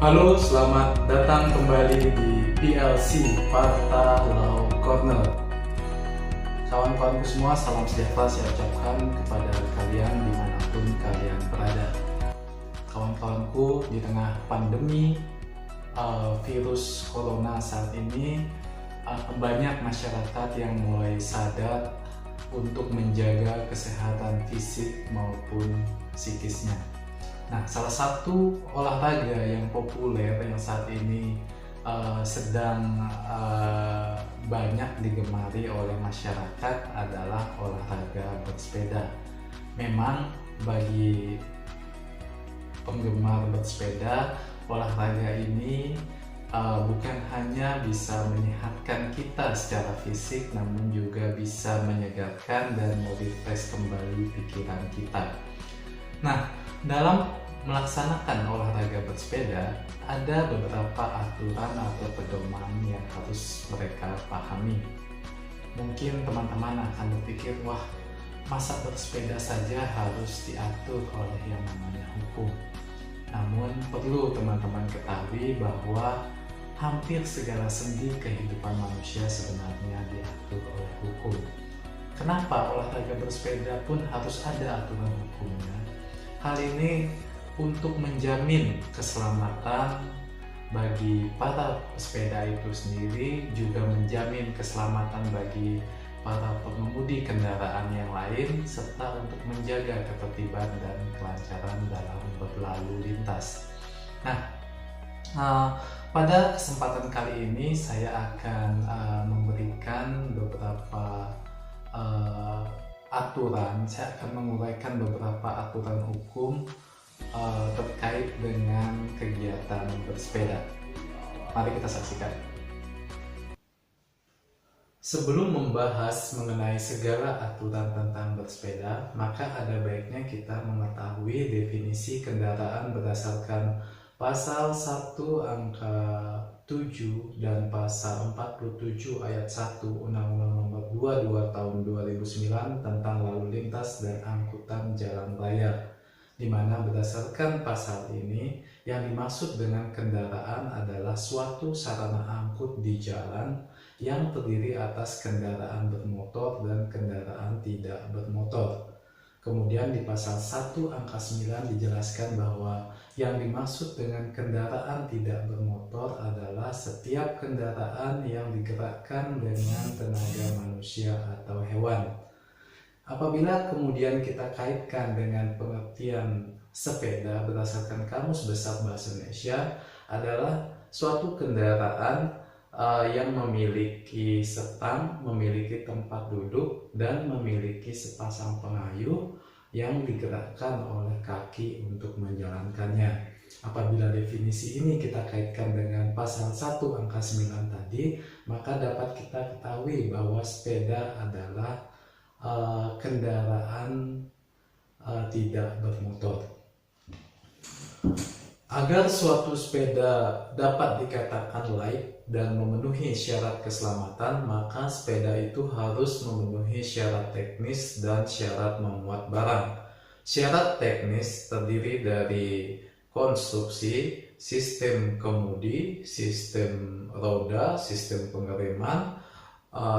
Halo, selamat datang kembali di PLC Parta Law Corner. Kawan-kawanku semua, salam sejahtera saya ucapkan kepada kalian dimanapun kalian berada. Kawan-kawanku, di tengah pandemi virus corona saat ini, banyak masyarakat yang mulai sadar untuk menjaga kesehatan fisik maupun psikisnya. Nah, salah satu olahraga yang populer yang saat ini sedang banyak digemari oleh masyarakat adalah olahraga bersepeda. Memang bagi penggemar bersepeda, olahraga ini bukan hanya bisa menyehatkan kita secara fisik, namun juga bisa menyegarkan dan merefresh kembali pikiran kita. Nah, dalam melaksanakan olahraga bersepeda, ada beberapa aturan atau pedoman yang harus mereka pahami. Mungkin teman-teman akan berpikir, wah, masa bersepeda saja harus diatur oleh yang namanya hukum. Namun perlu teman-teman ketahui bahwa hampir segala sendi kehidupan manusia sebenarnya diatur oleh hukum. Kenapa olahraga bersepeda pun harus ada aturan hukumnya? Hal ini untuk menjamin keselamatan bagi para pesepeda itu sendiri, juga menjamin keselamatan bagi para pengemudi kendaraan yang lain, serta untuk menjaga ketertiban dan kelancaran dalam berlalu lintas. Nah, pada kesempatan kali ini saya akan memberikan beberapa aturan. Saya akan menguraikan beberapa aturan hukum terkait dengan kegiatan bersepeda. Mari kita saksikan. Sebelum membahas mengenai segala aturan tentang bersepeda, maka ada baiknya kita mengetahui definisi kendaraan berdasarkan pasal 1 angka 7 dan pasal 47 ayat 1 Undang-Undang Nomor 22 Tahun 2009 tentang lalu lintas dan angkutan jalan raya, di mana berdasarkan pasal ini yang dimaksud dengan kendaraan adalah suatu sarana angkut di jalan yang terdiri atas kendaraan bermotor dan kendaraan tidak bermotor. Kemudian di pasal 1 angka 9 dijelaskan bahwa yang dimaksud dengan kendaraan tidak bermotor adalah setiap kendaraan yang digerakkan dengan tenaga manusia atau hewan. Apabila kemudian kita kaitkan dengan pengertian sepeda berdasarkan Kamus Besar Bahasa Indonesia, adalah suatu kendaraan yang memiliki setang, memiliki tempat duduk, dan memiliki sepasang pengayuh yang digerakkan oleh kaki untuk menjalankannya. Apabila definisi ini kita kaitkan dengan pasal 1 angka 9 tadi, maka dapat kita ketahui bahwa sepeda adalah kendaraan tidak bermotor. Agar suatu sepeda dapat dikatakan layak dan memenuhi syarat keselamatan, maka sepeda itu harus memenuhi syarat teknis dan syarat memuat barang. Syarat teknis terdiri dari konstruksi, sistem kemudi, sistem roda, sistem pengereman,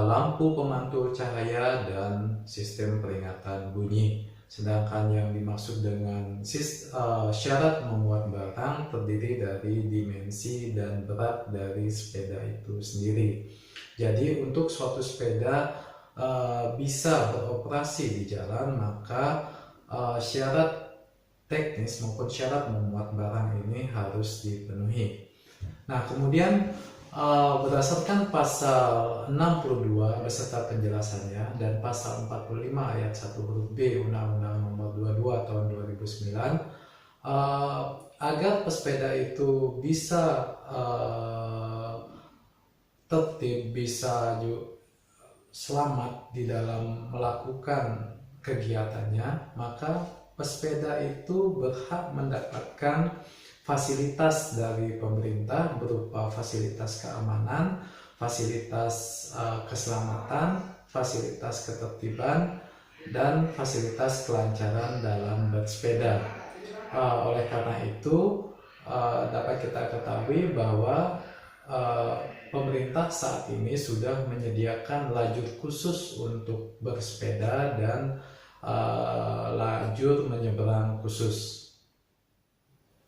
lampu pemantul cahaya, dan sistem peringatan bunyi. Sedangkan yang dimaksud dengan syarat memuat barang terdiri dari dimensi dan berat dari sepeda itu sendiri. Jadi untuk suatu sepeda bisa beroperasi di jalan, maka syarat teknis maupun syarat memuat barang ini harus dipenuhi. Nah, kemudian berdasarkan pasal 62 beserta penjelasannya dan pasal 45 ayat 1 huruf B Undang-Undang Nomor 22 Tahun 2009, agar pesepeda itu bisa tertib, bisa selamat di dalam melakukan kegiatannya, maka pesepeda itu berhak mendapatkan fasilitas dari pemerintah berupa fasilitas keamanan, fasilitas keselamatan, fasilitas ketertiban, dan fasilitas kelancaran dalam bersepeda. Oleh karena itu, dapat kita ketahui bahwa pemerintah saat ini sudah menyediakan lajur khusus untuk bersepeda dan lajur menyeberang khusus.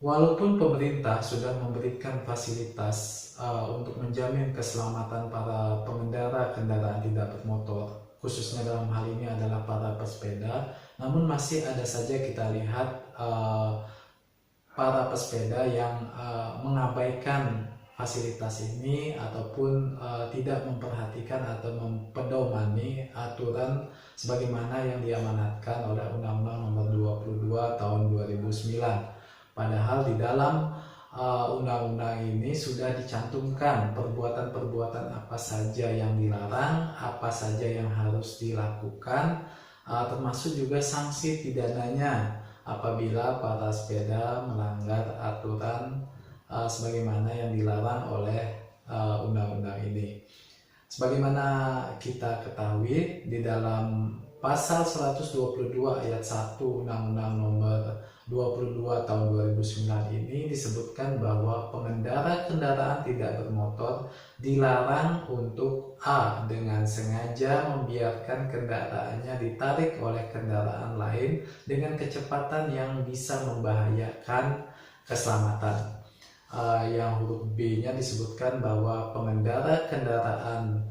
Walaupun pemerintah sudah memberikan fasilitas untuk menjamin keselamatan para pengendara kendaraan tidak bermotor, khususnya dalam hal ini adalah para pesepeda, namun masih ada saja kita lihat para pesepeda yang mengabaikan fasilitas ini ataupun tidak memperhatikan atau mempedomani aturan sebagaimana yang diamanatkan oleh Undang-Undang Nomor 22 Tahun 2009. Padahal di dalam undang-undang ini sudah dicantumkan perbuatan-perbuatan apa saja yang dilarang, apa saja yang harus dilakukan, termasuk juga sanksi pidananya apabila para sepeda melanggar aturan sebagaimana yang dilarang oleh undang-undang ini. Sebagaimana kita ketahui di dalam pasal 122 ayat 1 Undang-Undang Nomor 22 Tahun 2009 ini disebutkan bahwa pengendara kendaraan tidak bermotor dilarang untuk A. dengan sengaja membiarkan kendaraannya ditarik oleh kendaraan lain dengan kecepatan yang bisa membahayakan keselamatan. Yang huruf B-nya disebutkan bahwa pengendara kendaraan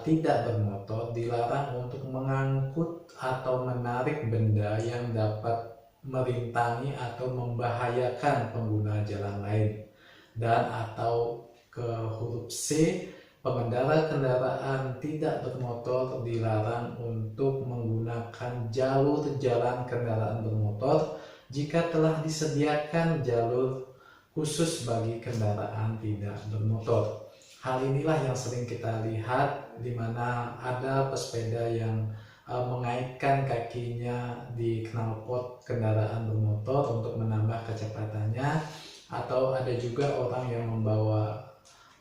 tidak bermotor dilarang untuk mengangkut atau menarik benda yang dapat merintangi atau membahayakan pengguna jalan lain. Dan atau ke huruf C, pengendara kendaraan tidak bermotor dilarang untuk menggunakan jalur jalan kendaraan bermotor jika telah disediakan jalur khusus bagi kendaraan tidak bermotor. Hal inilah yang sering kita lihat di mana ada pesepeda yang mengaitkan kakinya di knalpot kendaraan bermotor untuk menambah kecepatannya, atau ada juga orang yang membawa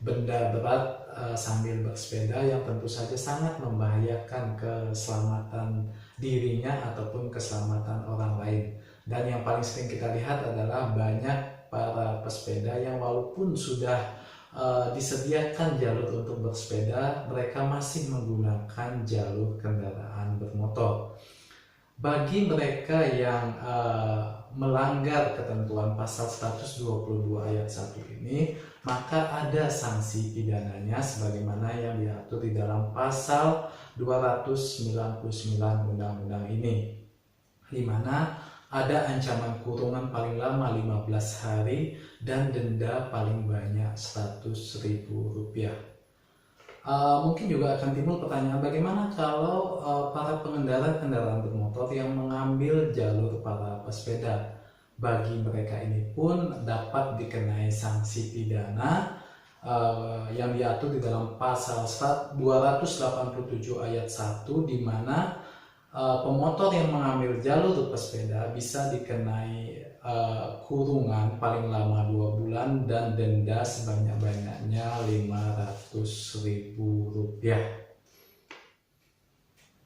benda berat sambil bersepeda yang tentu saja sangat membahayakan keselamatan dirinya ataupun keselamatan orang lain. Dan yang paling sering kita lihat adalah banyak para pesepeda yang walaupun sudah disediakan jalur untuk bersepeda, mereka masih menggunakan jalur kendaraan bermotor. Bagi mereka yang melanggar ketentuan pasal 122 ayat 1 ini, maka ada sanksi pidananya sebagaimana yang diatur di dalam pasal 299 undang-undang ini, di mana ada ancaman kurungan paling lama 15 hari dan denda paling banyak Rp100.000. Mungkin juga akan timbul pertanyaan, bagaimana kalau para pengendara kendaraan bermotor yang mengambil jalur para pesepeda? Bagi mereka ini pun dapat dikenai sanksi pidana yang diatur di dalam pasal 287 ayat 1, di mana pemotor yang mengambil jalur pesepeda bisa dikenai kurungan paling lama 2 bulan dan denda sebanyak-banyaknya Rp500.000.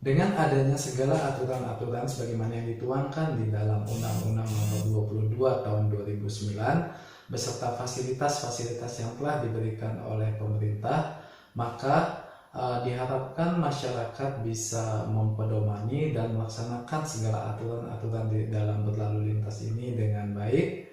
Dengan adanya segala aturan-aturan sebagaimana yang dituangkan di dalam Undang-Undang Nomor 22 Tahun 2009 beserta fasilitas-fasilitas yang telah diberikan oleh pemerintah, maka diharapkan masyarakat bisa mempedomani dan melaksanakan segala aturan-aturan di dalam berlalu lintas ini dengan baik,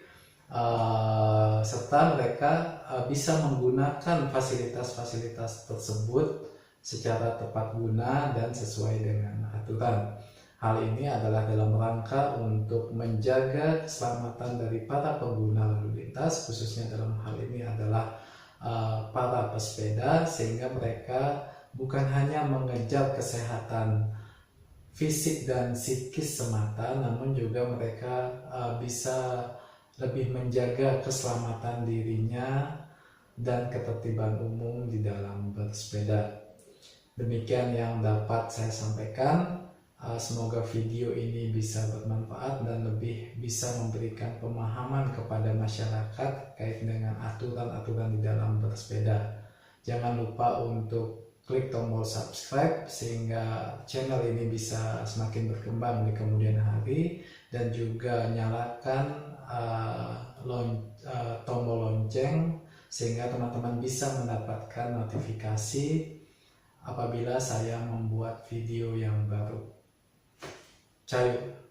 serta mereka bisa menggunakan fasilitas-fasilitas tersebut secara tepat guna dan sesuai dengan aturan. Hal ini adalah dalam rangka untuk menjaga keselamatan dari para pengguna lalu lintas, khususnya dalam hal ini adalah para pesepeda, sehingga mereka bukan hanya mengejar kesehatan fisik dan psikis semata, namun juga mereka bisa lebih menjaga keselamatan dirinya dan ketertiban umum di dalam bersepeda. Demikian yang dapat saya sampaikan. Semoga video ini bisa bermanfaat dan lebih bisa memberikan pemahaman kepada masyarakat kait dengan aturan-aturan di dalam bersepeda. Jangan lupa untuk klik tombol subscribe sehingga channel ini bisa semakin berkembang di kemudian hari, dan juga nyalakan tombol lonceng sehingga teman-teman bisa mendapatkan notifikasi apabila saya membuat video yang baru. Cayo.